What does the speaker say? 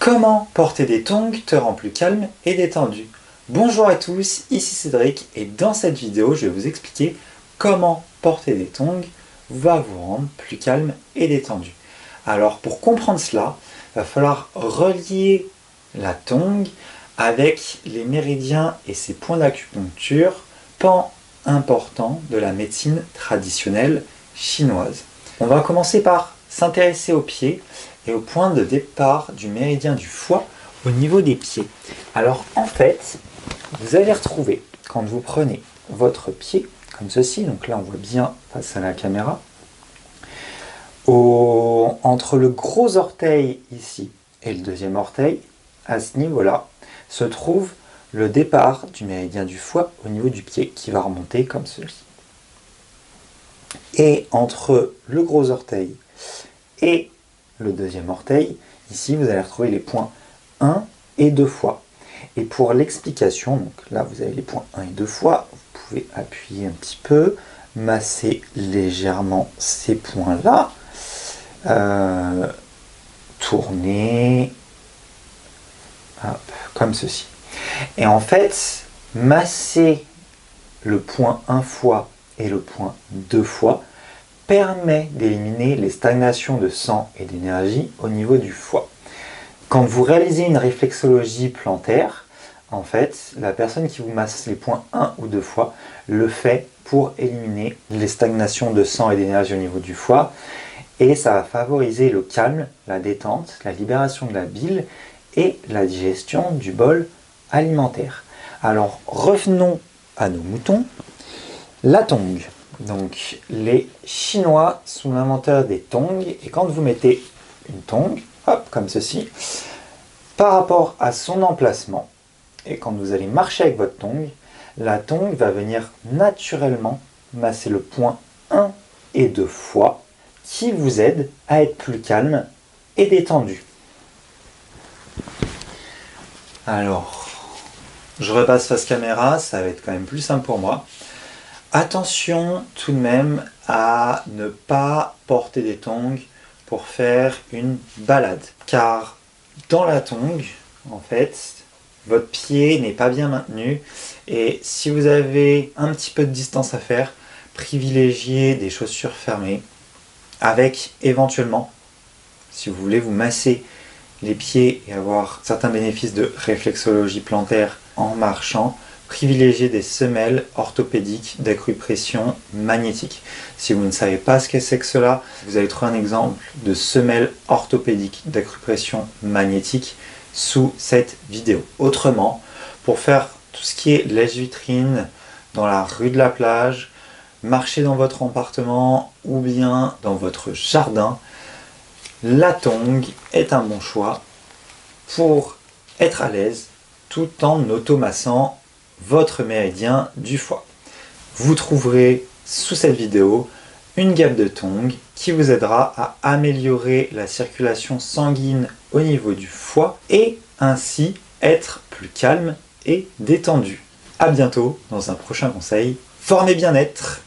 Comment porter des tongs te rend plus calme et détendu? Bonjour à tous, ici Cédric et dans cette vidéo je vais vous expliquer comment porter des tongs va vous rendre plus calme et détendu. Alors pour comprendre cela, il va falloir relier la tongue avec les méridiens et ses points d'acupuncture, pan important de la médecine traditionnelle chinoise. On va commencer par s'intéresser aux pieds et au point de départ du méridien du foie au niveau des pieds. Alors en fait, vous allez retrouver, quand vous prenez votre pied, comme ceci, donc là on voit bien face à la caméra, entre le gros orteil ici et le deuxième orteil, à ce niveau-là, se trouve le départ du méridien du foie au niveau du pied qui va remonter comme ceci. Et entre le gros orteil et le deuxième orteil, ici vous allez retrouver les points 1 et 2 foie. Et pour l'explication, donc là vous avez les points 1 et 2 foie, vous pouvez appuyer un petit peu, masser légèrement ces points-là, tourner, hop, comme ceci. Et en fait, masser le point 1 foie et le point 2 foie permet d'éliminer les stagnations de sang et d'énergie au niveau du foie. Quand vous réalisez une réflexologie plantaire, en fait, la personne qui vous masse les points 1 ou 2 foie le fait pour éliminer les stagnations de sang et d'énergie au niveau du foie, et ça va favoriser le calme, la détente, la libération de la bile et la digestion du bol alimentaire. Alors revenons à nos moutons. La tongue. Donc les Chinois sont l'inventeur des tongs, et quand vous mettez une tongue, hop, comme ceci, par rapport à son emplacement, et quand vous allez marcher avec votre tongue, la tongue va venir naturellement masser le point 1 et 2 foie, qui vous aide à être plus calme et détendu. Alors, je repasse face caméra, ça va être quand même plus simple pour moi. Attention tout de même à ne pas porter des tongs pour faire une balade, car dans la tongue, en fait, votre pied n'est pas bien maintenu, et si vous avez un petit peu de distance à faire, privilégiez des chaussures fermées, avec éventuellement, si vous voulez vous masser les pieds et avoir certains bénéfices de réflexologie plantaire en marchant, privilégiez des semelles orthopédiques d'acupression magnétique. Si vous ne savez pas ce que c'est que cela, vous allez trouver un exemple de semelle orthopédique d'acupression magnétique sous cette vidéo. Autrement, pour faire tout ce qui est lèche-vitrine dans la rue de la plage, marcher dans votre appartement ou bien dans votre jardin, la tongue est un bon choix pour être à l'aise tout en automassant votre méridien du foie. Vous trouverez sous cette vidéo une gamme de tongs qui vous aidera à améliorer la circulation sanguine au niveau du foie et ainsi être plus calme et détendu. A bientôt dans un prochain conseil. Forme et bien-être!